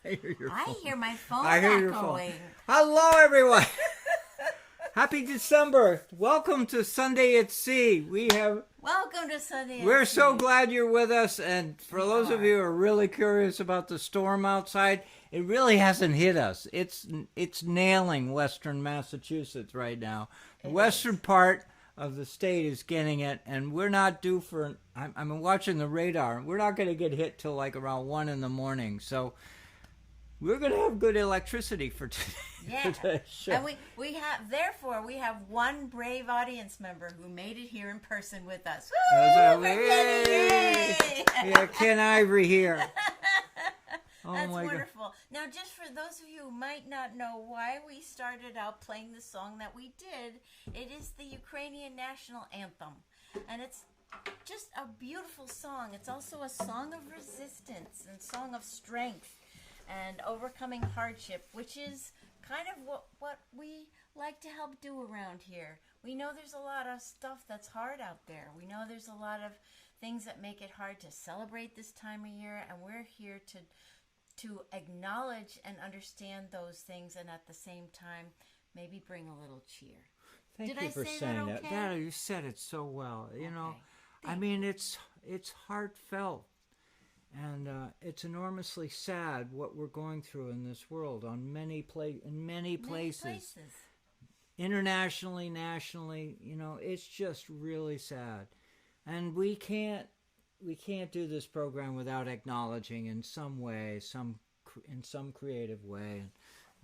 I hear my phone I hear your echoing. phone. Hello, everyone. Happy December. Welcome to Sunday at Sea. Welcome to Sunday at We're Sea. so glad you're with us. And for those of you who are really curious about the storm outside, it really hasn't hit us. It's nailing western Massachusetts right now. The western part of the state is getting it, and we're not due for. I'm watching the radar. We're not going to get hit till like around 1 in the morning. So we're going to have good electricity for today. Yeah, Show. and we have one brave audience member who made it here in person with us. Woo! Yay! Yeah, Ken Ivory here. That's wonderful. Now, just for those of you who might not know why we started out playing the song that we did, it is the Ukrainian national anthem, and it's just a beautiful song. It's also a song of resistance and song of strength and overcoming hardship, which is kind of what we like to help do around here. We know there's a lot of stuff that's hard out there. We know there's a lot of things that make it hard to celebrate this time of year, and we're here to acknowledge and understand those things, and at the same time maybe bring a little cheer. Thank you for saying that. Yeah, you said it so well. You know, I mean, it's heartfelt. And it's enormously sad what we're going through in this world in many places. Internationally, nationally, you know, it's just really sad. And we can't do this program without acknowledging in some way, in some creative way. And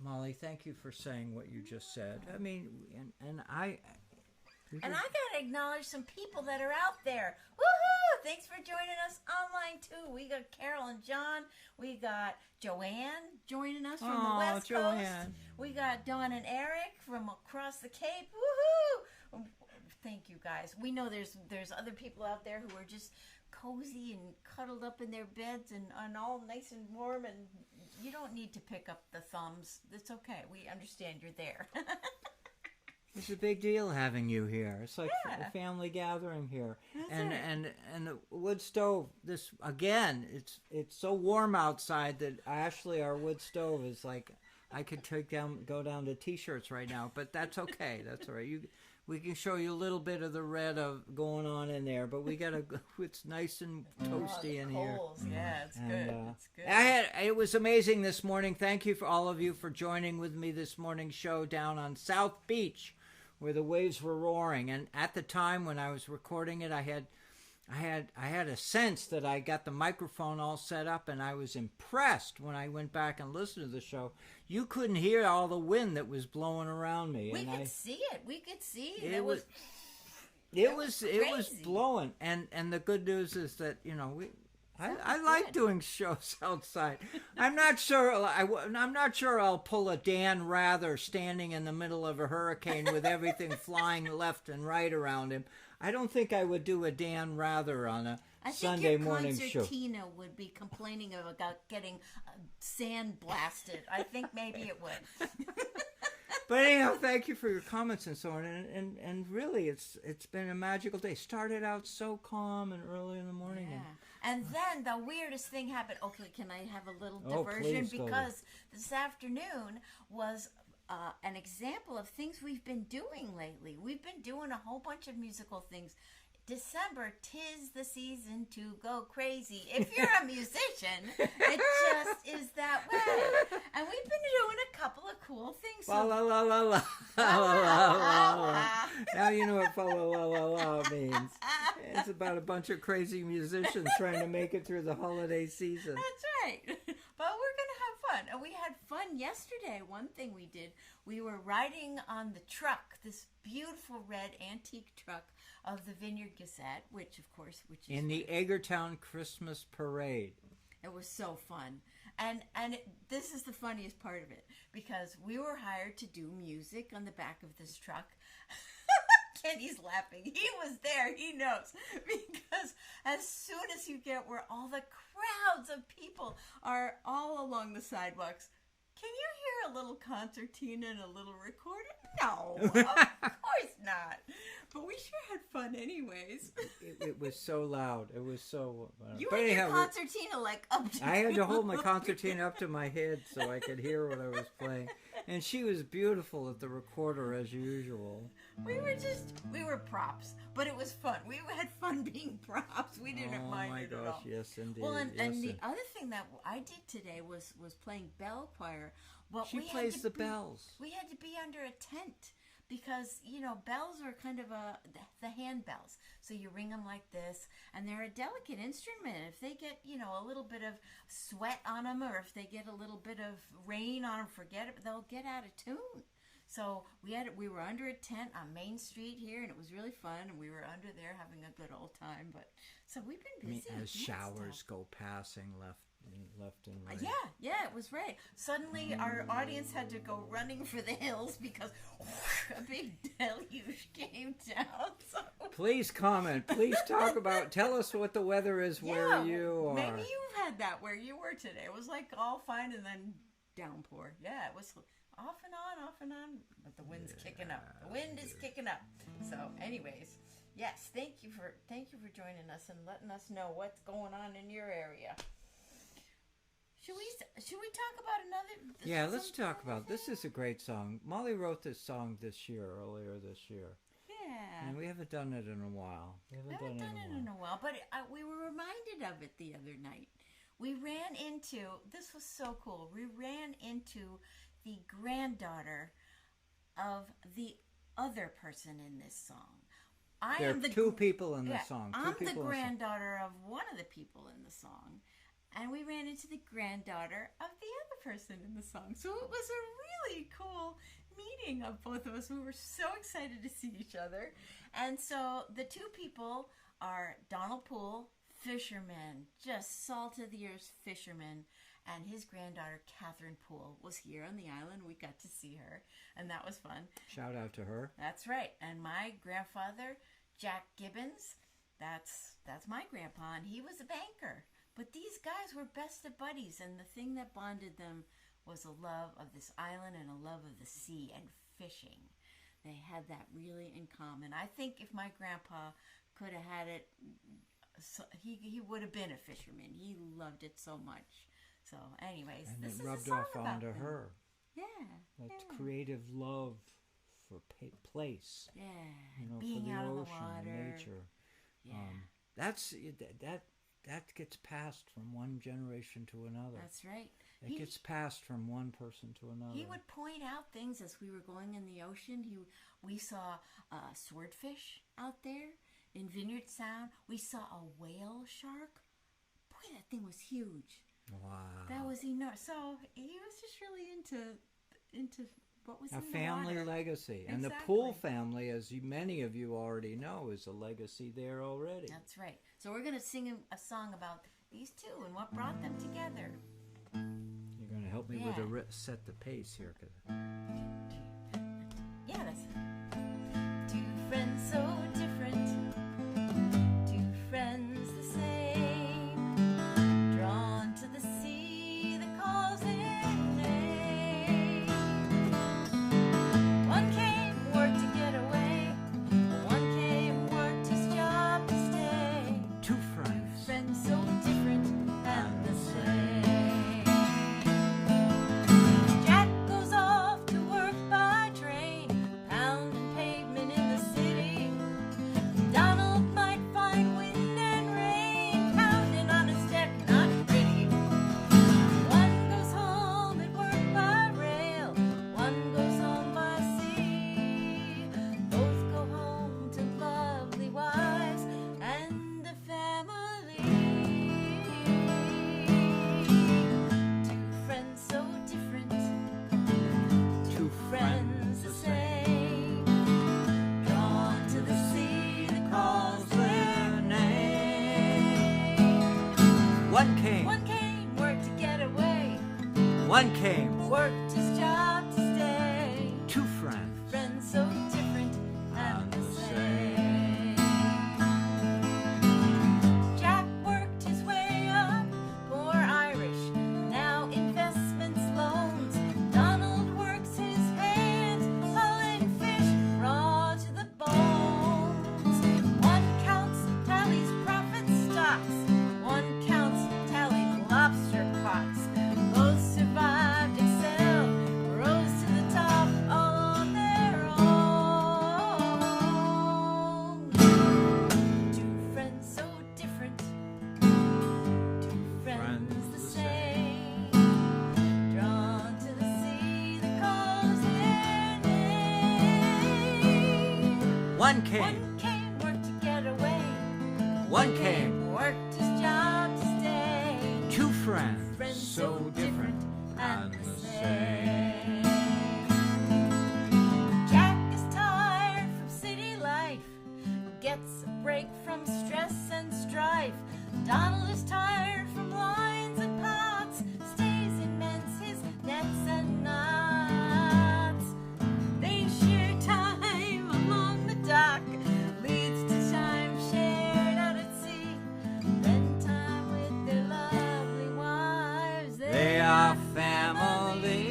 Molly, thank you for saying what you just said. I mean, and I gotta acknowledge some people that are out there. Woohoo! Thanks for joining us online too. We got Carol and John. We got Joanne joining us from the West Coast. We got Dawn and Eric from across the Cape. Woohoo! Thank you guys. We know there's other people out there who are just cozy and cuddled up in their beds and all nice and warm, and you don't need to pick up the thumbs. It's okay. We understand you're there. It's a big deal having you here. It's like a family gathering here. And the wood stove, this again, it's so warm outside that Ashley, our wood stove, is like I could go down to t-shirts right now, but that's okay. That's all right. We can show you a little bit of the red of going on in there, but it's nice and toasty in here. Yeah, it's good. It's good. It was amazing this morning. Thank you for all of you for joining with me this morning's show down on South Beach, where the waves were roaring. And at the time when I was recording it, I had a sense that I got the microphone all set up, and I was impressed when I went back and listened to the show. You couldn't hear all the wind that was blowing around me. We could see it. We could see it. It was blowing. And the good news is that, you know, I like doing shows outside. I'm not sure I'll pull a Dan Rather standing in the middle of a hurricane with everything flying left and right around him. I don't think I would do a Dan Rather on a Sunday morning show. I think your concertina would be complaining about getting sand blasted. I think maybe it would. But anyhow, thank you for your comments and so on. And really, it's been a magical day. Started out so calm and early in the morning. Yeah. And then the weirdest thing happened. Okay, can I have a little diversion? Because this afternoon was an example of things we've been doing lately. We've been doing a whole bunch of musical things. December, 'tis the season to go crazy. If you're a musician, it just is that way. And we've been doing a couple of cool things. La la la la la la la la. Now you know what la la la la means. It's about a bunch of crazy musicians trying to make it through the holiday season. That's right. But we're going to have fun. And we had fun yesterday. One thing we did, we were riding on the truck, this beautiful red antique truck of the Vineyard Gazette, which is in the Eggertown Christmas Parade. It was so fun. And this is the funniest part of it, because we were hired to do music on the back of this truck. Kenny's laughing. He was there. He knows. Because as soon as you get where all the crowds of people are all along the sidewalks, can you hear a little concertina and a little recorder? No, of course not. But we sure had fun anyways. It was so loud. It was so... You had your concertina like up to I had to hold my concertina up to my head so I could hear what I was playing. And she was beautiful at the recorder as usual. We were props, but it was fun. We had fun being props. We didn't mind it at all. Oh my gosh, yes indeed. Well, and the other thing that I did today was playing bell choir. But she plays the bells. We had to be under a tent because, you know, bells are kind of the hand bells. So you ring them like this, and they're a delicate instrument. If they get, you know, a little bit of sweat on them, or if they get a little bit of rain on them, forget it, they'll get out of tune. So we were under a tent on Main Street here, and it was really fun, and we were under there having a good old time. But so we've been busy. As showers go passing left and right. Yeah, it was right. Suddenly, our audience had to go running for the hills because a big deluge came down. So. Please comment. Please tell us what the weather is where you are. Maybe you've had that where you were today. It was like all fine and then downpour. Yeah, it was off and on, but the wind's kicking up. The wind is kicking up. So, anyways, yes, thank you for joining us and letting us know what's going on in your area. Should we talk about another? Yeah, let's talk about. This is a great song. Molly wrote this song earlier this year. Yeah. And we haven't done it in a while. We haven't done it in a while, but we were reminded of it the other night. We ran into, this was so cool, we ran into the granddaughter of the other person in this song. There are two people in the song. I'm the granddaughter of one of the people in the song. And we ran into the granddaughter of the other person in the song. So it was a really cool meeting of both of us. We were so excited to see each other. And so the two people are Donald Poole, fisherman, just salt of the earth fisherman, and his granddaughter, Catherine Poole, was here on the island. We got to see her, and that was fun. Shout out to her. That's right. And my grandfather, Jack Gibbons, that's my grandpa, and he was a banker. But these guys were best of buddies, and the thing that bonded them was a love of this island and a love of the sea and fishing. They had that really in common. I think if my grandpa could have had it, he would have been a fisherman. He loved it so much. So, anyways, and this is rubbed a song off onto about her. Yeah. That creative love for place. Yeah. You know, being for the out ocean of the water. and nature. Yeah. That gets passed from one generation to another. That's right. It gets passed from one person to another. He would point out things as we were going in the ocean. We saw swordfish out there in Vineyard Sound. We saw a whale shark. Boy, that thing was huge. Wow. That was enormous. So he was just really into what was a in family the water. legacy. Exactly. And the Poole family, as many of you already know, is a legacy there already. That's right. So we're going to sing a song about these two and what brought them together. You're going to help me with set the pace here. Yeah, that's two friends so different, two friends the same, drawn to the sea that calls in name. One came, worked to get away, one came, worked his job to stay. Two friends so different and the same. Jack goes off to work by train, pounding pavement in the city. Donald might find wind and rain, pounding on his deck, not pretty. One goes home and work by rail, one goes home by sea. Both go home to lovely wives and a family. Two friends so different, two friends the same, drawn to the sea that calls their name. One came, worked to get away, one came, worked his job to stay. two friends. Friends so different and the same. Jack worked his way up, poor Irish, now investments, loans. Donald works his hands, hauling fish raw to the bones. One came. One came, worked to get away. One came, worked his job to stay. two friends, Friends so different and the same. Jack is tired from city life, gets a break from stress and strife. Donald is tired from lines and pots, stays and mends his nets and knots. They share time along the dock, leads to time shared out at sea. Spend time with their lovely wives. They are family.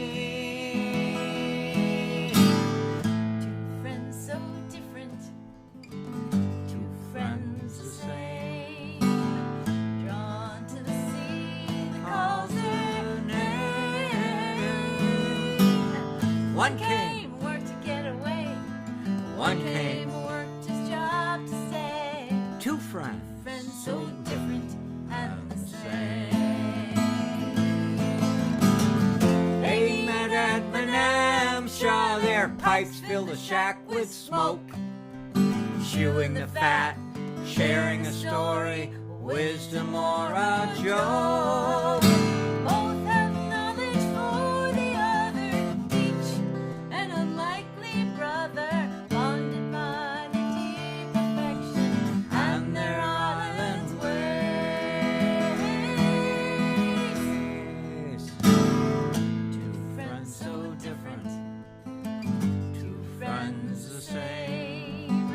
Two friends so different, two friends the same, drawn to the sea that calls their name. One came, Worked to get away. One came, Worked his job to stay. two friends, Friends so different and the same. They met at Benamshaw, their pipes filled the shack with smoke. Chewing the fat, sharing a story, wisdom or a joke. Both have knowledge for the other, each an unlikely brother, bonded by their deep affection and their island's ways. Two friends so different, two friends the same,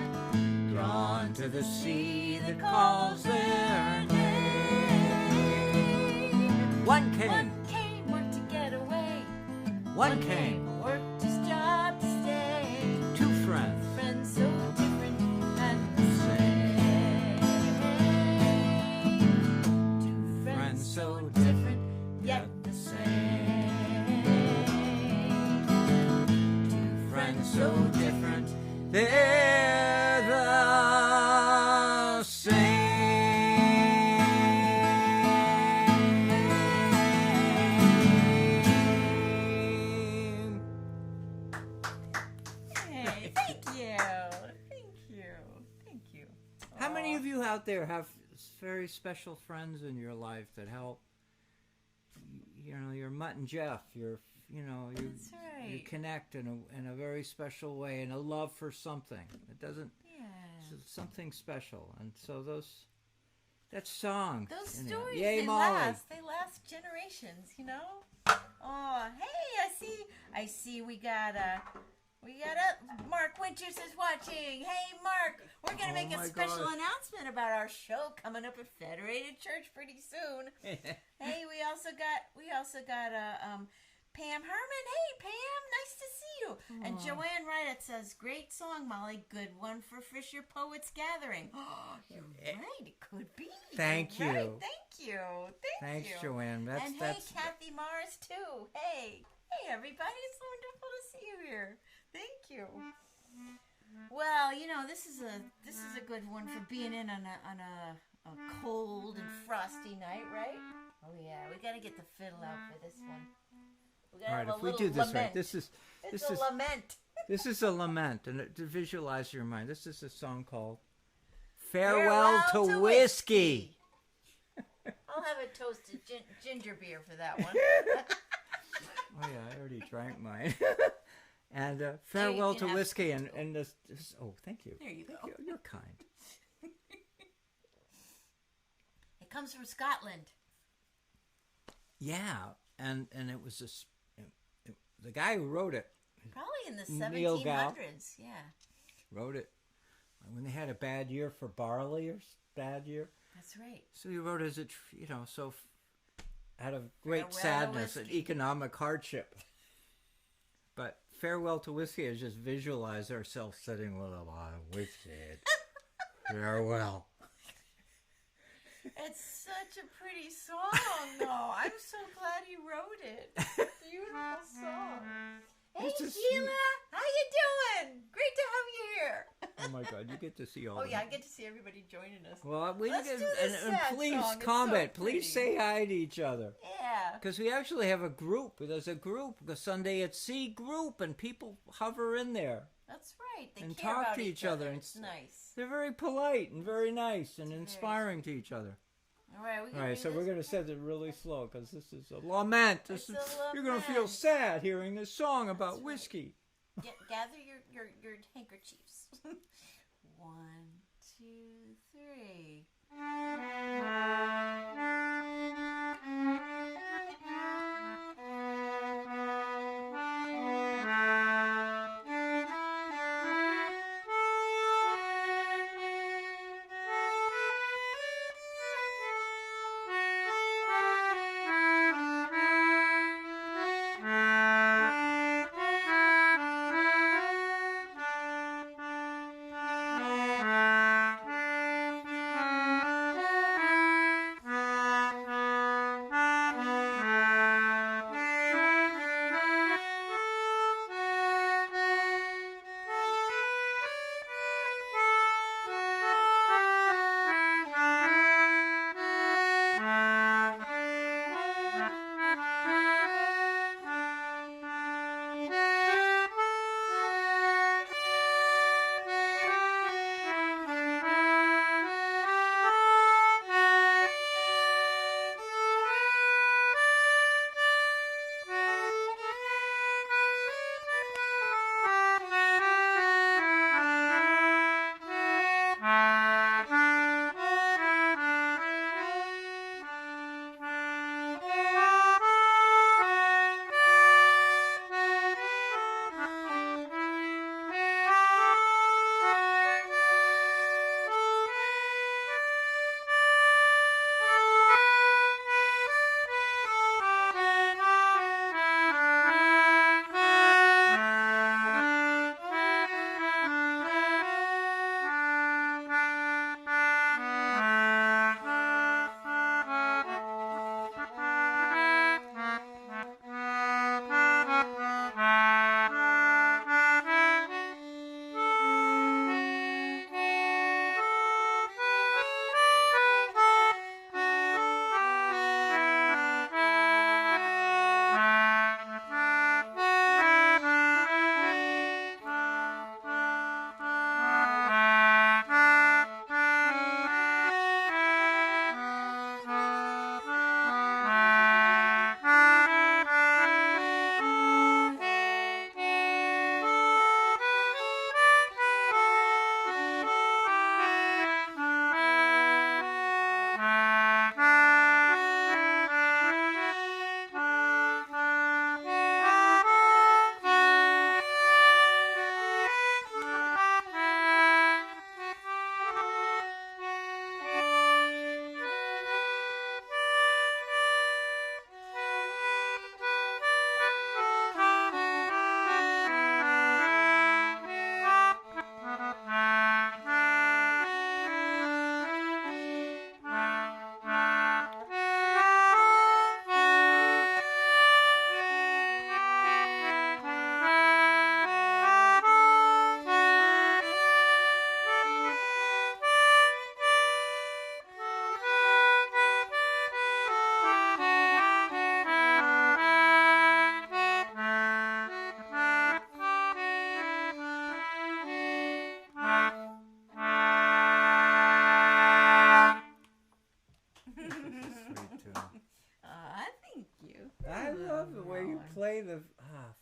drawn to the sea that calls their name. One came, One came, worked to get away. one came, Worked his job to stay. two friends, Friends so different and the same. Two friends so different yet the same. Two friends so different. they're the same. Hey, thank you. Thank you. Thank you. How many of you out there have very special friends in your life that help? You know, your Mutt and Jeff. You That's right. you connect in a very special way, and a love for something. It doesn't. Yeah. It's something special, and so that song. Those you know, stories, Yay, they Molly. last. They last generations, you know? Oh, hey, I see we got Mark Winters is watching. Hey, Mark, we're going to make a my special gosh. announcement about our show coming up at Federated Church pretty soon. Hey, we also got Pam Herman. Hey, Pam, nice to see you. And Joanne Wright says, great song, Molly. Good one for Fisher Poets Gathering. Oh, you're right. It could be. Thank You're you. right. Thank you. Thanks, you. Joanne. And hey, Kathy Mars, too. Hey, everybody. It's wonderful to see you here. Thank you. Well, this is a good one for being in on a cold and frosty night, right? Oh yeah, we got to get the fiddle out for this one. We gotta All right, have if a we little do this lament. right, this is lament. this is a lament, and to visualize your mind, this is a song called "Farewell to Whiskey." I'll have a toasted ginger beer for that one. Oh yeah, I already drank mine. And farewell to whiskey, and this. Oh, thank you. There you go. Thank you. You're kind. It comes from Scotland. Yeah, and it was the guy who wrote it. Probably in the Neil Gow 1700s. Yeah. wrote it when they had a bad year for barley or bad year. That's right. So he wrote as out of great sadness and economic hardship. But farewell to whiskey is just visualize ourselves sitting with a lot of whiskey. Farewell. It's such a pretty song, though. I'm so glad he wrote it. Beautiful song. Hey, Sheila, how you doing? Great to have you here. Oh my God, you get to see all. Oh yeah, I get to see everybody joining us. Well, Let's do this and sad please song. It's comment. so Please pretty. say hi to each other. Yeah. Because we actually have a group. There's a group, the Sunday at Sea group, and people hover in there. That's right. They and care talk about to each other. And it's nice. They're very polite and very nice and inspiring to each other. All right, so we're going to say it really slow because this is a lament. You're going to feel sad hearing this song about whiskey. Gather your handkerchiefs. 1, 2, 3.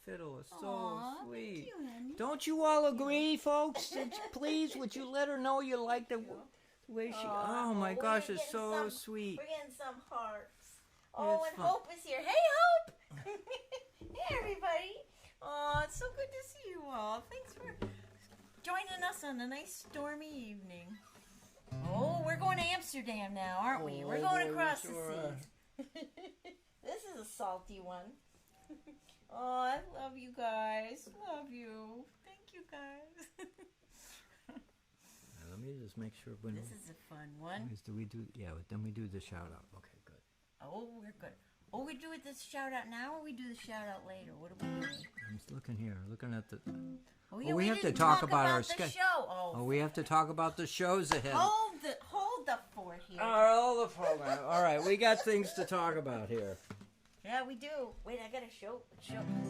fiddle is so sweet. Don't you all agree, folks? Please, would you let her know you like the way she... Oh, my gosh, it's so sweet. We're getting some hearts. Oh, and Hope is here. Hey, Hope! Hey, everybody. Oh, it's so good to see you all. Thanks for joining us on a nice stormy evening. Oh, we're going to Amsterdam now, aren't we? We're going across the sea. This is a salty one. Oh, I love you guys. Love you. Thank you, guys. Let me just make sure. When this is a fun one. Then we do the shout out. Okay, good. Oh, we're good. Oh, we do this shout out now, or we do the shout out later? What are we doing? I'm just looking here, looking at the. Oh, yeah, we have to talk about our schedule. Oh, we have to talk about the shows ahead. Hold the fort here. All right, hold the program. All right, we got things to talk about here. Yeah, we do. Wait, I gotta show.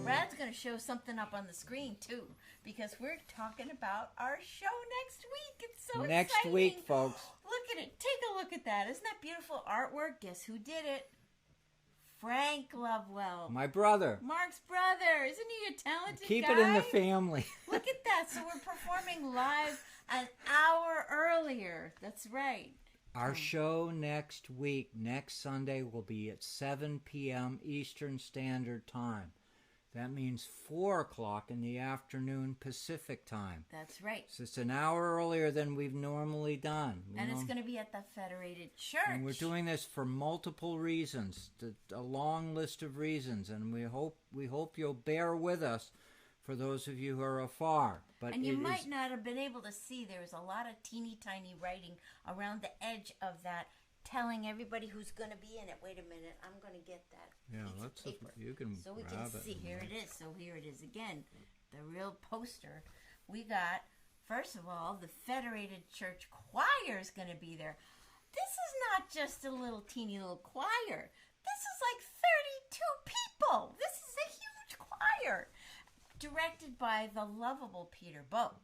Brad's gonna show something up on the screen too, because we're talking about our show next week. It's so next exciting. Week, folks. Look at it. Take a look at that. Isn't that beautiful artwork? Guess who did it? Frank Lovewell. My brother. Mark's brother. Isn't he a talented Keep guy? it in the family. Look at that. So we're performing live an hour earlier. That's right. Our show next week, next Sunday, will be at 7 p.m. Eastern Standard Time. That means 4 o'clock in the afternoon Pacific Time. That's right. So it's an hour earlier than we've normally done. And it's going to be at the Federated Church. And we're doing this for multiple reasons, a long list of reasons, and we hope you'll bear with us for those of you who are afar. But and you might not have been able to see, there was a lot of teeny tiny writing around the edge of that, telling everybody who's going to be in it. Wait a minute, I'm going to get that piece of paper you can so we grab can it. see. Here it is. So here it is again, the real poster. We got, first of all, the Federated Church Choir is going to be there. This is not just a little teeny little choir. This is like 32 people. This is a huge choir. Directed by the lovable Peter Boak.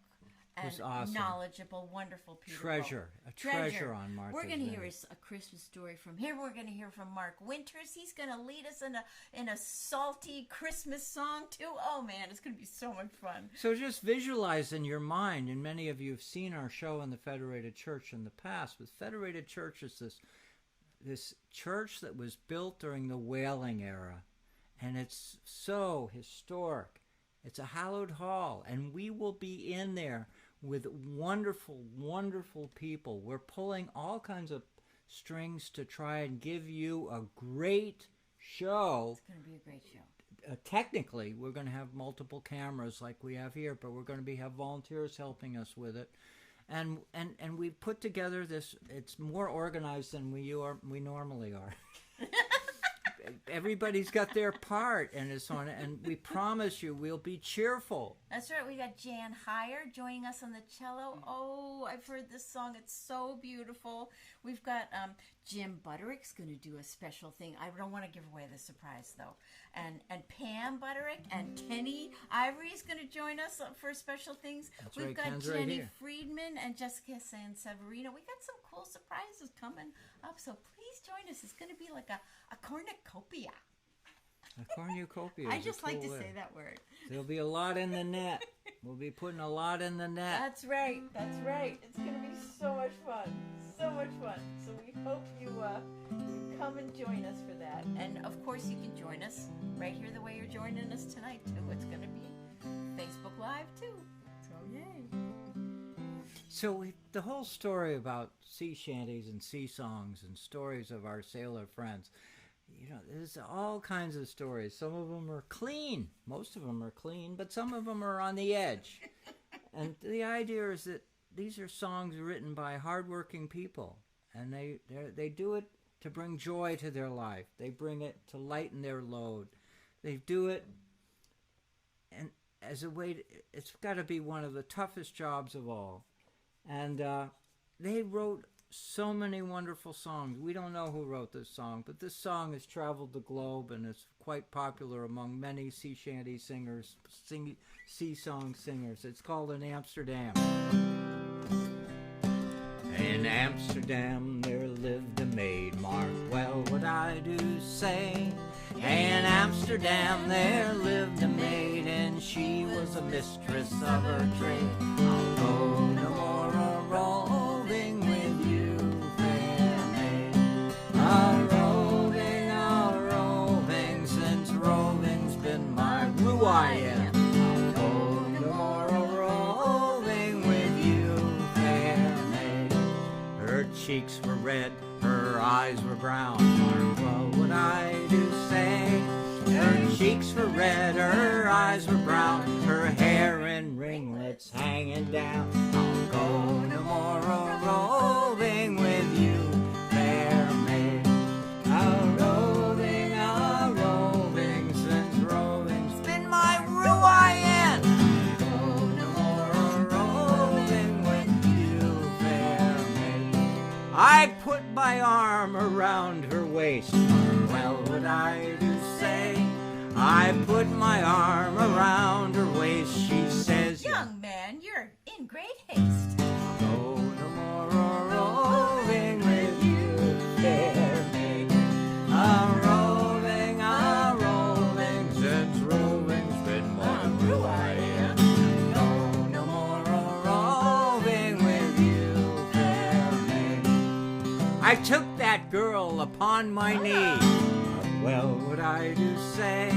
And awesome. Knowledgeable, wonderful Peter Treasure. Boak. A treasure on Martha's We're going to hear Vineyard. a Christmas story from him. We're going to hear from Mark Winters. He's going to lead us in a salty Christmas song, too. Oh, man, it's going to be so much fun. So just visualize in your mind, and many of you have seen our show in the Federated Church in the past, but Federated Church is this church that was built during the whaling era, and it's so historic. It's a hallowed hall, and we will be in there with wonderful, wonderful people. We're pulling all kinds of strings to try and give you a great show. It's going to be a great show. Technically, we're going to have multiple cameras like we have here, but we're going to have volunteers helping us with it. And we put together this, it's more organized than we normally are. Everybody's got their part, and it's on it, and we promise you we'll be cheerful. That's right. We got Jan Heyer joining us on the cello. Oh, I've heard this song. It's so beautiful. We've got Jim Butterick's going to do a special thing. I don't want to give away the surprise, though. And Pam Butterick and Kenny Ivory is going to join us for special things. That's We've right, got Ken's Jenny right Friedman and Jessica Sanseverino. We got some cool surprises coming up, so please join us. It's going to be like a cornucopia. A cornucopia. I just like to say that word. There'll be a lot in the net. We'll be putting a lot in the net. That's right. That's right. It's going to be so much fun. So much fun. So we hope you come and join us for that. And of course, you can join us right here the way you're joining us tonight too. It's going to be Facebook Live too. So yay. So the whole story about sea shanties and sea songs and stories of our sailor friends, you know, there's all kinds of stories. Some of them are clean. Most of them are clean, but some of them are on the edge. And the idea is that these are songs written by hardworking people, and they do it to bring joy to their life. They bring it to lighten their load. They do it, and as a way, it's got to be one of the toughest jobs of all. And they wrote so many wonderful songs. We don't know who wrote this song, but this song has traveled the globe and is quite popular among many sea shanty singers, sea song singers. It's called In Amsterdam. In Amsterdam there lived a maid, mark well what I do say. In Amsterdam there lived a maid, and she was a mistress of her trade. I'll go no more a-roving with you, fair maid. A-roving, since roving's been my ruin. I'll go no more a-roving with you, fair maid. Her cheeks were red, her eyes were brown, mark well what I do say. Her cheeks were red, her eyes were brown, her hair in ringlets hanging down. I'll go no more a-roving with you, fair maid. A-roving, since roving's been my ruin. I'll go no more a-roving with you, fair maid. I put my arm around her waist, well would I do say. I put my arm around her waist. She says, young man, you're in great haste. Go no more roving with you, fair maid. A-rolling, since roving's been my ruin. Go no more roving with you, fair maid. I took that girl upon my knee. Well, what I do say,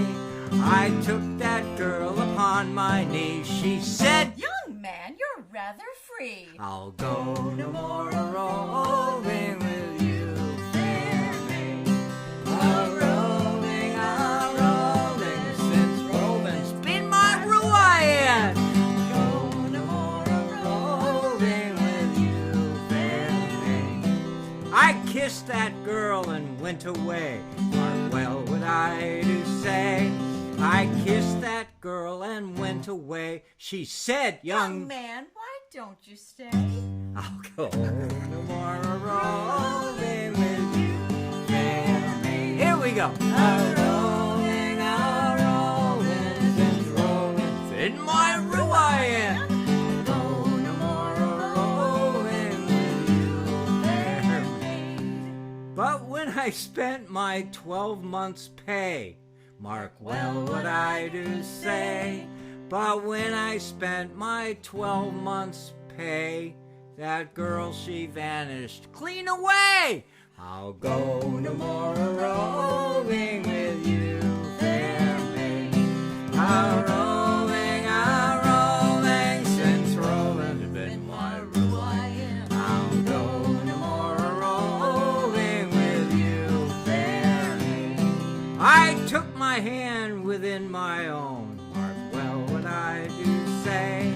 I took that girl upon my knee. She said, young man, you're rather free. I'll go no more roving with you, fair maid. A-rolling, since roving's been my ruin. Go no more roving with you, fair maid. I kissed that girl and went away. Well, what I do say, I kissed that girl and went away. She said, young man, why don't you stay? I'll go no more roving with you, fair maid. Here we go. A-rolling, since roving's in my ruin. Go no more roving with you, fair maid. But when I spent my 12 months' pay, mark well what I do say, but when I spent my 12 months' pay, that girl she vanished clean away. I'll go no more roving with you, fair maid. A-rolling, since roving's been my ruin. I'll go no more roving with you, fair maid. I took my hand within my own. Mark well what I do say.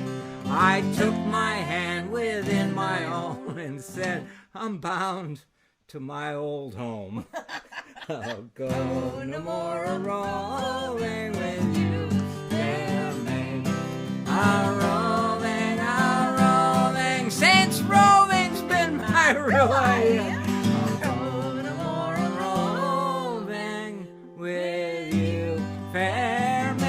I took my hand within my own and said, I'm bound to my old home. I'll go no more roving with you, fair maid. A-rolling, since roving's been my ruin. I'll go no more roving with you, fair maid.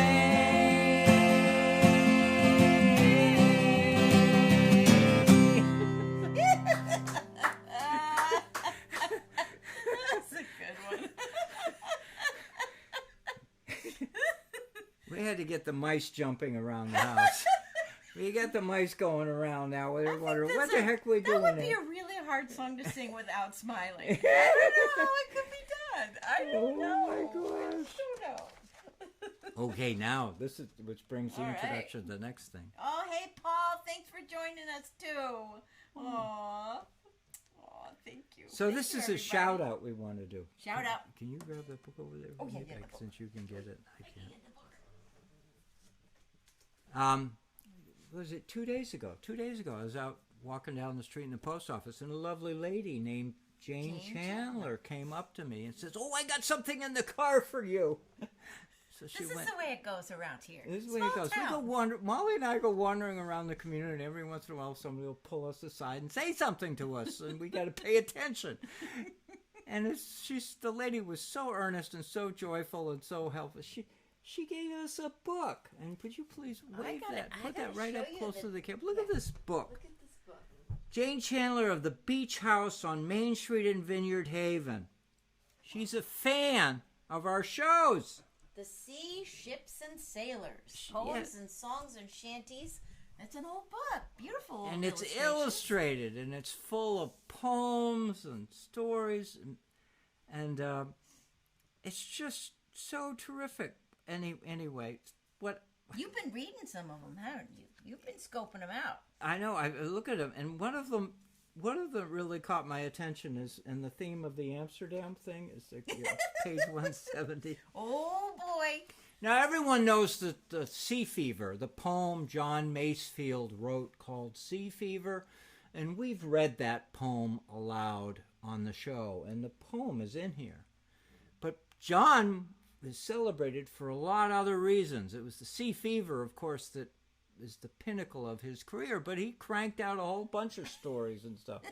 That's a good one. We had to get the mice jumping around the house. We got the mice going around now. We're wondering, what the heck are we doing? That would be a really hard song to sing without smiling. I don't know how it could be done. I don't know. Oh my gosh. I don't know. Okay, now this is which brings the All introduction to the next thing. Oh, hey, Paul. Thanks for joining us, too. Aw. Aw, thank you. So Thank this you, is a everybody. shout out we want to do. Shout out. Can you grab the book over there? Oh, yeah, Maybe get the book. Since you can get it, I can't. Get the book. Was it 2 days ago? 2 days ago, I was out walking down the street in the post office, and a lovely lady named Jane Chandler came up to me and says, "Oh, I got something in the car for you." So she This is went. the way it goes around here. This is the way it goes. We go Molly and I go wandering around the community, and every once in a while somebody will pull us aside and say something to us, and we got to pay attention. And the lady was so earnest and so joyful and so helpful. She gave us a book, and could you please wave that? Put that right up close to the camera. Look at this book. Look at this book. Jane Chandler of the Beach House on Main Street in Vineyard Haven. She's a fan of our shows. The Sea, Ships, and Sailors. Poems and songs and shanties. It's an old book. Beautiful. And it's illustrated, and it's full of poems and stories. And it's just so terrific. Anyway, what... You've been reading some of them, haven't you? You've been scoping them out. I know. I look at them, and one of them really caught my attention is, and the theme of the Amsterdam thing is page 170. Oh, boy. Now, everyone knows that the Sea Fever, the poem John Masefield wrote called Sea Fever, and we've read that poem aloud on the show, and the poem is in here. But John is celebrated for a lot of other reasons. It was the Sea Fever, of course, that is the pinnacle of his career, but he cranked out a whole bunch of stories and stuff.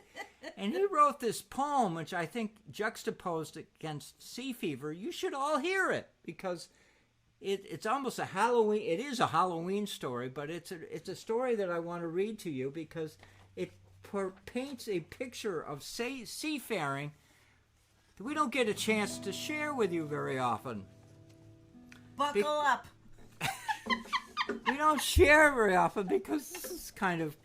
And he wrote this poem, which I think juxtaposed against Sea Fever. You should all hear it, because it's almost a Halloween. It is a Halloween story, but it's a story that I want to read to you because it paints a picture of seafaring that we don't get a chance to share with you very often. Buckle up. We don't share very often because this is kind of.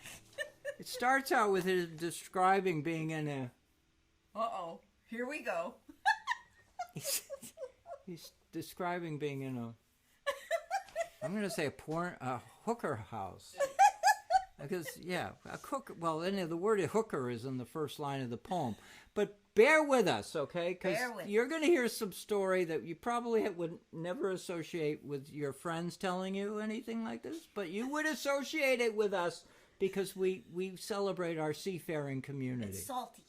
It starts out with his describing being in a. Uh-oh. Here we go. He's describing being in a. I'm going to say a hooker house. Because, yeah, a cook. Well, the word hooker is in the first line of the poem. But bear with us, okay? Because you're going to hear some story that you probably would never associate with your friends telling you anything like this. But you would associate it with us because we celebrate our seafaring community. It's salty.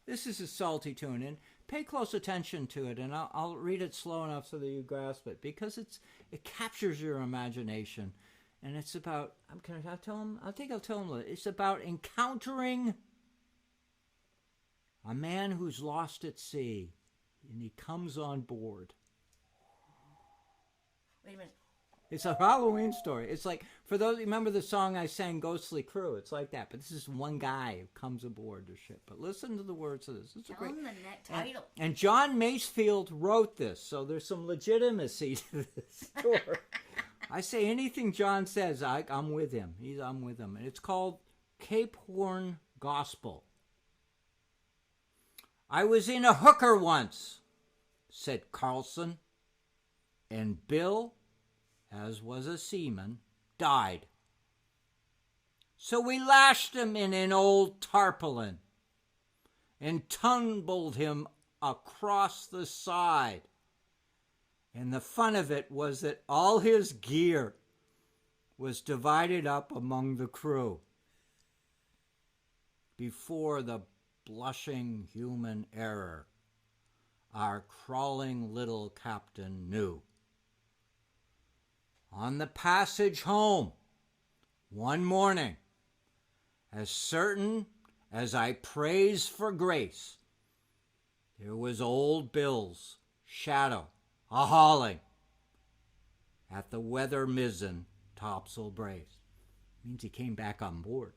This is a salty tune, and pay close attention to it, and I'll read it slow enough so that you grasp it, because it captures your imagination, and it's about. Can I tell him? I think I'll tell him. It's about encountering a man who's lost at sea, and he comes on board. Wait a minute. It's a Halloween story. It's like, for those, remember the song I sang, Ghostly Crew? It's like that. But this is one guy who comes aboard the ship. But listen to the words of this. It's Tell him the title. And John Masefield wrote this, so there's some legitimacy to this story. I say anything John says, I'm with him. I'm with him. And it's called Cape Horn Gospel. I was in a hooker once, said Carlson, and Bill, as was a seaman, died. So we lashed him in an old tarpaulin and tumbled him across the side. And the fun of it was that all his gear was divided up among the crew. Before the blushing human error, our crawling little captain knew. On the passage home, one morning, as certain as I praise for grace, there was old Bill's shadow a-hauling at the weather mizzen topsail brace. Means he came back on board.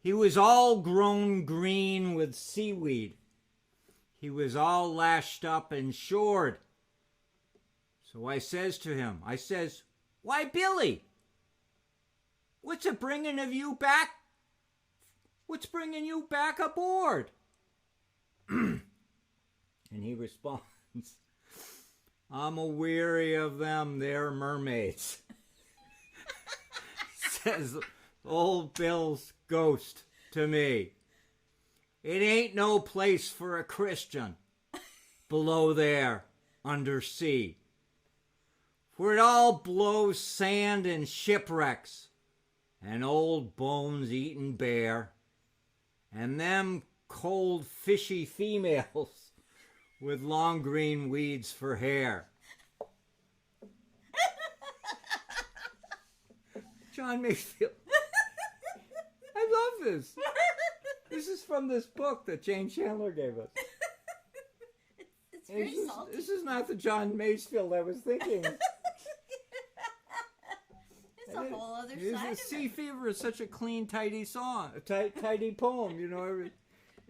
He was all grown green with seaweed. He was all lashed up and shored. So I says to him, why, Billy, what's a bringing of you back? What's bringing you back aboard? And he responds, I'm a-weary of them there mermaids. Says old Bill's ghost to me. It ain't no place for a Christian below there under sea. For it all blows sand and shipwrecks, and old bones eaten bare, and them cold fishy females with long green weeds for hair. John Mayfield. I love this. This is from this book that Jane Chandler gave us. It's very salty. This is not the John Masefield I was thinking. It's a whole other side of it. Sea Fever is such a clean, tidy song, tidy poem, you know.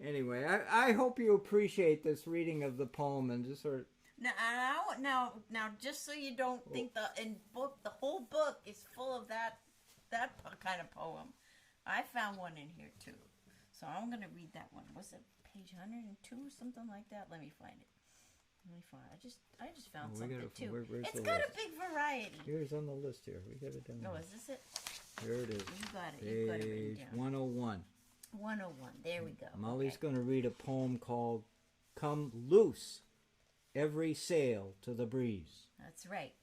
Anyway, I hope you appreciate this reading of the poem and just sort of. Now, just so you don't think the whole book is full of that kind of poem. I found one in here too, so I'm gonna read that one. Was it page 102 or something like that? Let me find it. I just found something too. It's got a big variety. Here's on the list here. We got it down. No, is this it? Here it is. You got it. You got it written Page down. 101. 101. There we go. Molly's going to read a poem called "Come Loose Every Sail to the Breeze." That's right.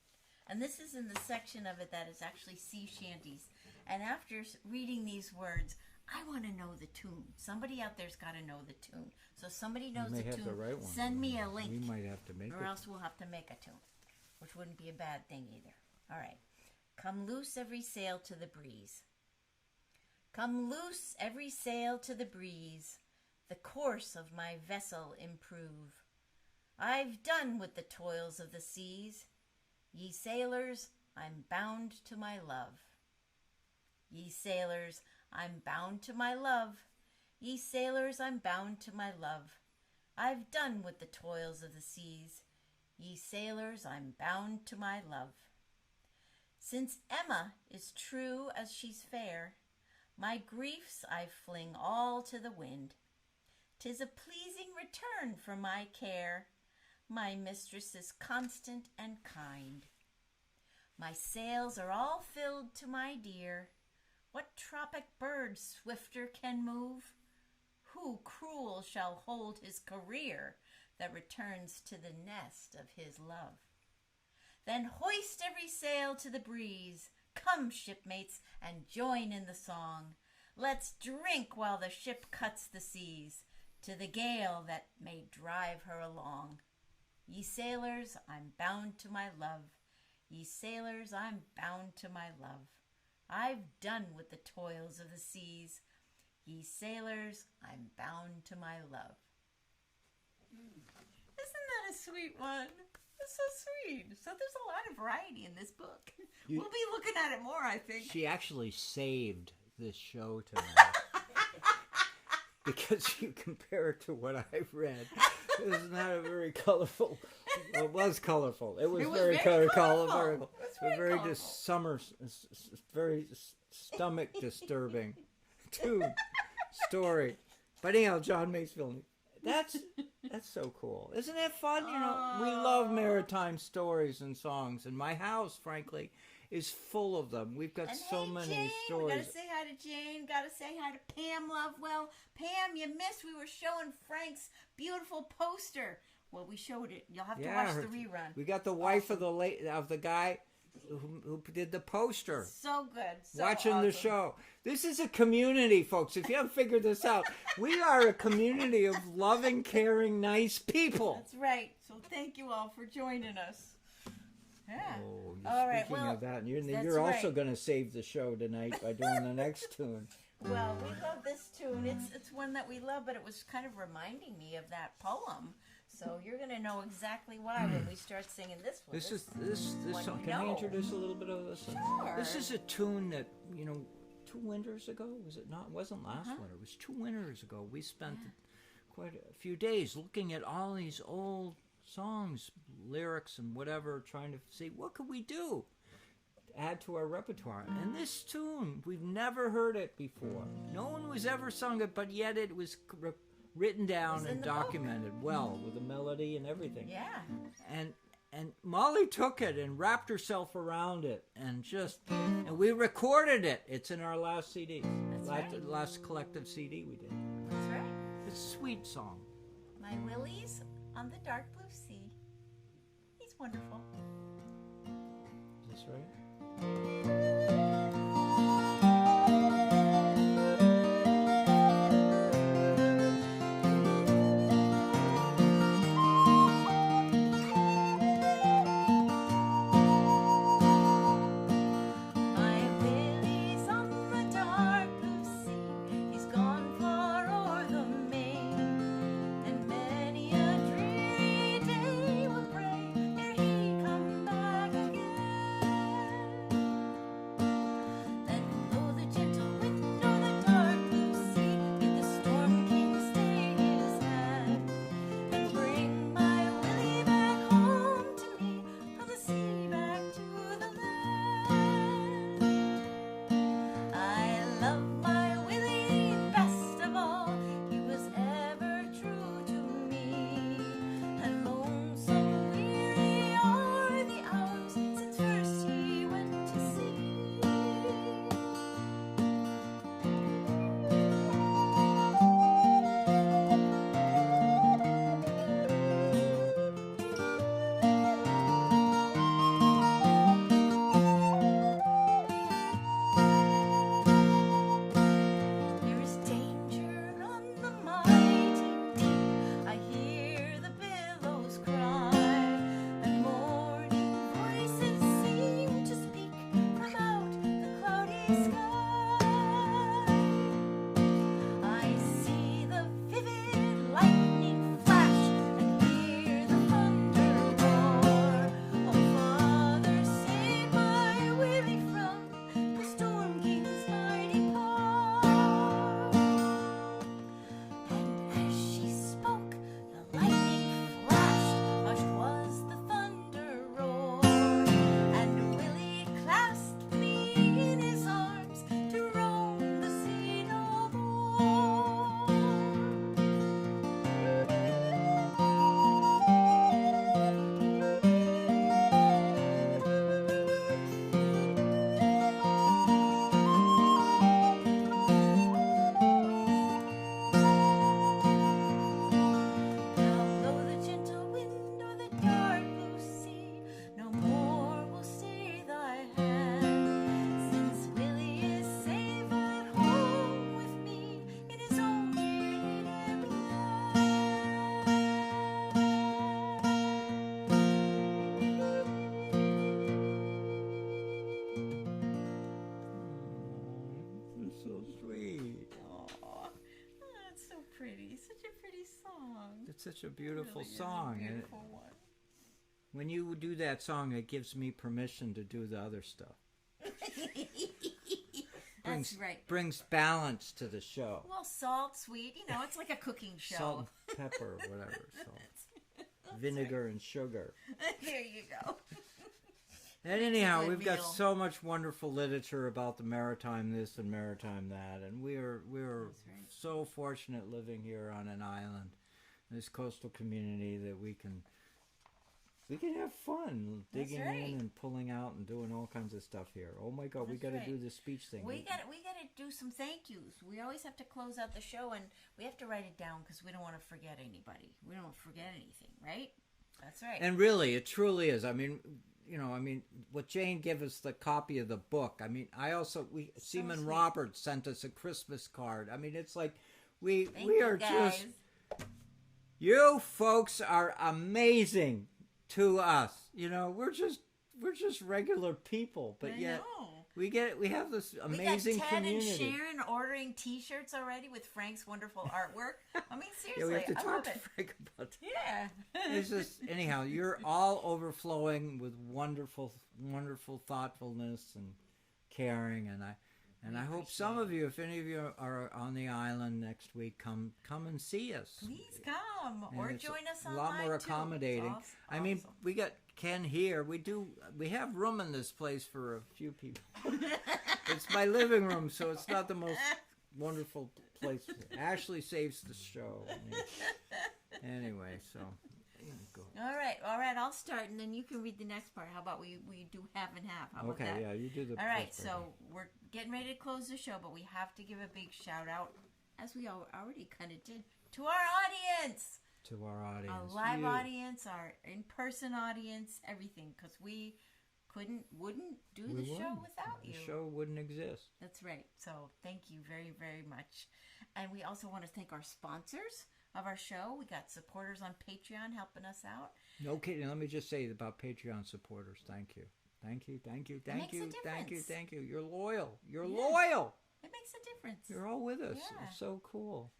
And this is in the section of it that is actually sea shanties. And after reading these words, I want to know the tune. Somebody out there's got to know the tune. So somebody knows the tune. Send me a link. We might have to make it. Or else we'll have to make a tune, which wouldn't be a bad thing either. All right. Come loose every sail to the breeze. Come loose every sail to the breeze. The course of my vessel improve. I've done with the toils of the seas. Ye sailors, I'm bound to my love. Ye sailors, I'm bound to my love. Ye sailors, I'm bound to my love. I've done with the toils of the seas. Ye sailors, I'm bound to my love. Since Emma is true as she's fair, my griefs I fling all to the wind. 'Tis a pleasing return for my care. My mistress is constant and kind. My sails are all filled to my dear. What tropic bird swifter can move? Who cruel shall hold his career that returns to the nest of his love? Then hoist every sail to the breeze. Come, shipmates, and join in the song. Let's drink while the ship cuts the seas, to the gale that may drive her along. Ye sailors, I'm bound to my love. Ye sailors, I'm bound to my love. I've done with the toils of the seas. Ye sailors, I'm bound to my love. Isn't that a sweet one? It's so sweet. So there's a lot of variety in this book. We'll be looking at it more, I think. She actually saved this show tonight. Because you compare it to what I've read. It's not a very colorful. Well, it was colorful. It was very colorful. It was very very stomach disturbing tune story. But anyhow, John Masefield. That's so cool. Isn't it fun? You know, we love maritime stories and songs, and my house, frankly, is full of them. We've got so many Jane, stories. We gotta say hi to Jane. Gotta say hi to Pam Lovewell. Pam, you missed. We were showing Frank's beautiful poster. Well, we showed it. You'll have to watch the rerun. We got the wife of the guy who did the poster. So good. So watching awesome. The show. This is a community, folks. If you haven't figured this out, we are a community of loving, caring, nice people. That's right. So thank you all for joining us. Yeah. Oh, all right. Speaking Well, of that, you're also going to save the show tonight by doing the next tune. Well, we love this tune. It's one that we love, but it was kind of reminding me of that poem. So you're going to know exactly why when we start singing this one. This song. Can I introduce a little bit of this? Sure. This is a tune that, 2 winters ago, was it not? It wasn't last winter. It was 2 winters ago. We spent quite a few days looking at all these old songs, lyrics and whatever, trying to see what could we do to add to our repertoire. And this tune, we've never heard it before. No one was ever sung it, but yet it was written down and documented well with a melody and everything. Yeah. And Molly took it and wrapped herself around it and we recorded it. It's in our last CD. Last collective CD we did. That's right. It's a sweet song. My Willie's on the dark blue sea. He's wonderful. Is this right? Such a pretty song. It's such a beautiful song. Is a beautiful one. When you do that song, it gives me permission to do the other stuff. That's right. Brings balance to the show. Well, salt, sweet, it's like a cooking show. Salt, pepper, whatever. Salt. Vinegar and sugar. There you go. And anyhow, we've got so much wonderful literature about the maritime this and maritime that, and we're so fortunate living here on an island, this coastal community, that we can have fun digging in and pulling out and doing all kinds of stuff here. Oh my God, we got to do the speech thing. We got to do some thank yous. We always have to close out the show, and we have to write it down because we don't want to forget anybody. We don't forget anything, right? That's right. And really, it truly is. I mean, what Jane gave us, the copy of the book. I mean, Seaman Roberts sent us a Christmas card. I mean, it's like we are just, you folks are amazing to us. We're just regular people, but yet we have this amazing community. We got Ted and Sharon ordering T-shirts already with Frank's wonderful artwork. I mean, seriously, we have to talk to Frank about that. Yeah. It's just, anyhow, you're all overflowing with wonderful, wonderful thoughtfulness and caring, and I hope some of you, if any of you are on the island next week, come and see us. Please come, or join us online. A lot more accommodating. Awesome. I mean, we got Ken here. We have room in this place for a few people. It's my living room, so it's not the most wonderful place. Ashley saves the show. Anyway, so go. All right. I'll start, and then you can read the next part. How about we do half and half? How about that? Okay, yeah, you do the. All right, so we're getting ready to close the show, but we have to give a big shout out, as we already kind of did, to our audience. To our audience, our live audience, our in-person audience, everything, because we wouldn't do the show without you. The show wouldn't exist. That's right. So thank you very, very much. And we also want to thank our sponsors of our show. We got supporters on Patreon helping us out. No kidding. Let me just say about Patreon supporters. Thank you. Thank you. You're loyal. Loyal. It makes a difference. You're all with us. Yeah. It's so cool.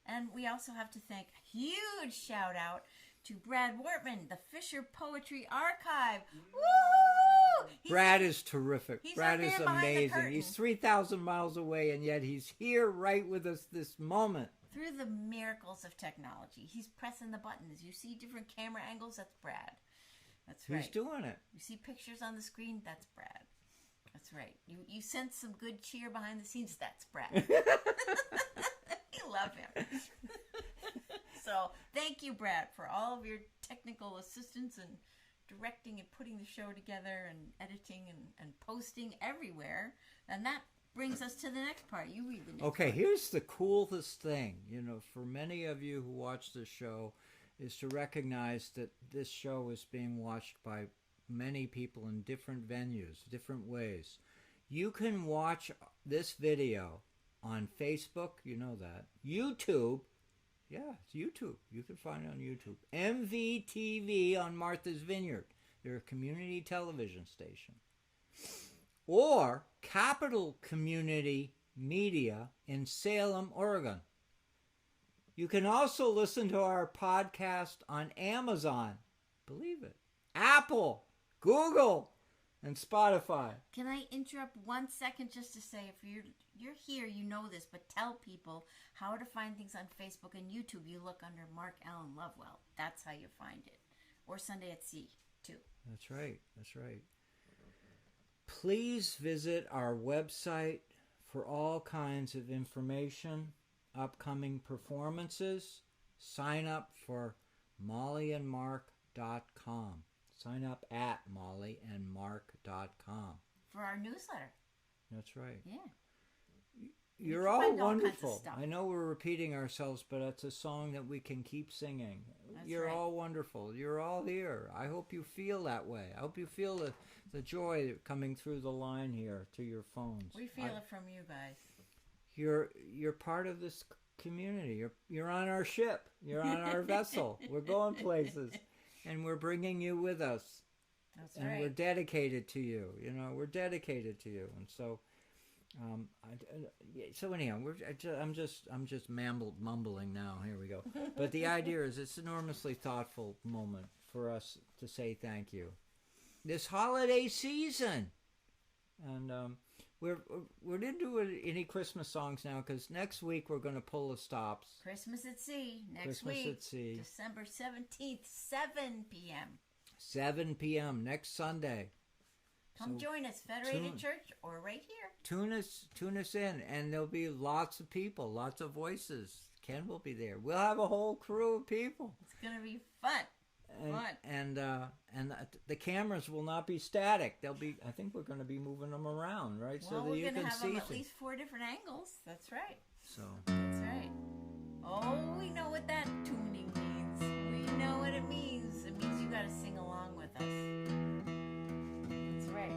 And we also have to thank a huge shout out to Brad Wortman, the Fisher Poetry Archive. Woo! Brad is terrific. Brad is amazing. He's 3,000 miles away, and yet he's here right with us this moment. Through the miracles of technology. He's pressing the buttons. You see different camera angles? That's Brad. That's right. He's doing it. You see pictures on the screen? That's Brad. That's right. You sense some good cheer behind the scenes? That's Brad. You love him. So thank you, Brad, for all of your technical assistance and directing and putting the show together and editing and posting everywhere. And that brings us to the next part. You read the next part. Here's the coolest thing, for many of you who watch this show, is to recognize that this show is being watched by many people in different venues, different ways. You can watch this video on Facebook, you know that. YouTube, yeah, it's YouTube. You can find it on YouTube. MVTV on Martha's Vineyard. They're a community television station. Or Capital Community Media in Salem, Oregon. You can also listen to our podcast on Amazon. Believe it. Apple, Google, and Spotify. Can I interrupt 1 second just to say, if you're here, you know this, but tell people how to find things on Facebook and YouTube. You look under Mark Allen Lovewell. That's how you find it. Or Sunday at Sea, too. That's right. Please visit our website for all kinds of information, upcoming performances. Sign up for mollyandmark.com. Sign up at mollyandmark.com. For our newsletter. That's right. Yeah. You're all wonderful. I know we're repeating ourselves, but it's a song that we can keep singing. You're all wonderful. You're all here. I hope you feel that way. I hope you feel the joy coming through the line here to your phones. We feel it from you guys. You're part of this community. You're on our ship. You're on our vessel. We're going places. And we're bringing you with us. That's and right. We're dedicated to you. We're dedicated to you. And so So anyhow, I'm just mumbling now. Here we go. But the idea is, it's an enormously thoughtful moment for us to say thank you this holiday season, and we didn't do any Christmas songs now, because next week we're going to pull the stops. Christmas at Sea next Christmas week, at Sea, December 17th, 7 p.m. 7 p.m. next Sunday. Come join us, Federated Church, or right here. Tune us in, and there'll be lots of people, lots of voices. Ken will be there. We'll have a whole crew of people. It's gonna be fun. And the cameras will not be static. They'll be. I think we're going to be moving them around, right? Well, so that you can see. We're going to have them at least 4 different angles. That's right. So. That's right. Oh, we know what that tuning means. We know what it means. It means you got to sing along with us. That's right.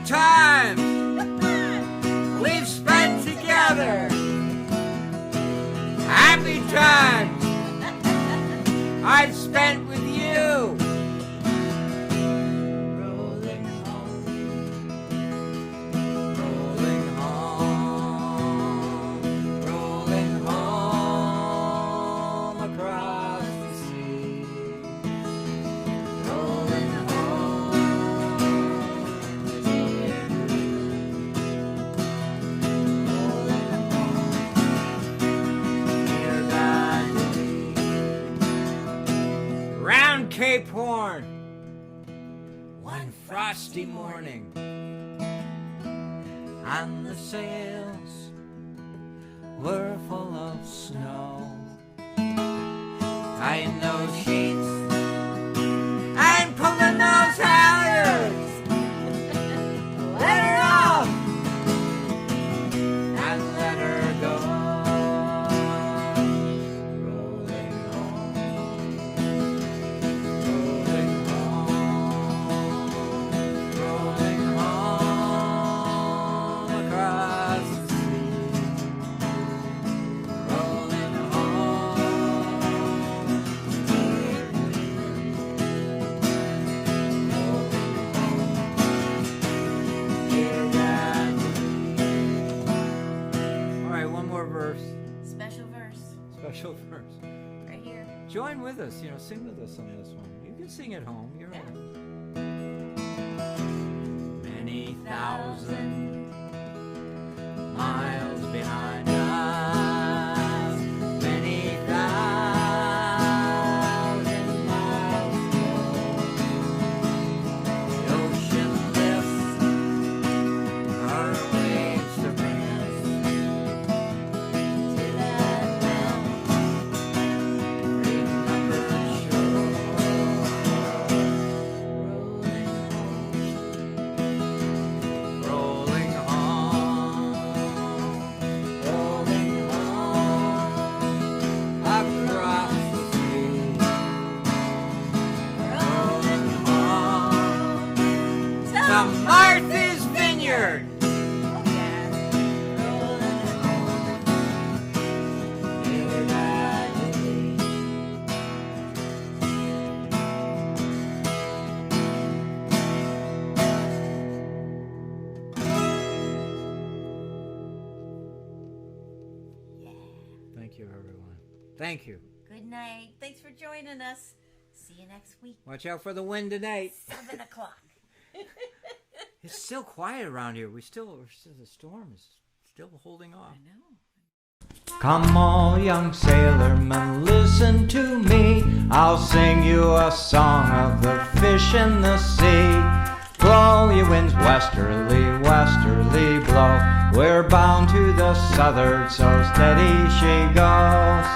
Times we've spent together. Happy times I've spent with you. Rolling home, rolling home, rolling home across the sea. Rolling home. Cape Horn, one frosty morning, and the sails were full of snow. Tying those sheets and pulling those halyards, let her off and let her go. Special verse. Right here. Join with us, sing with us on this one. You can sing at home. You're home. Many thousand miles behind us, many thousand miles the ocean lifts our waves to bring us to that roll. Thank you, everyone. Thank you. Good night. Thanks for joining us. See you next week. Watch out for the wind tonight. 7 o'clock. It's still quiet around here. The storm is still holding off. I know. Come all young sailormen, listen to me. I'll sing you a song of the fish in the sea. Blow, ye winds, westerly, westerly blow. We're bound to the southward, so steady she goes.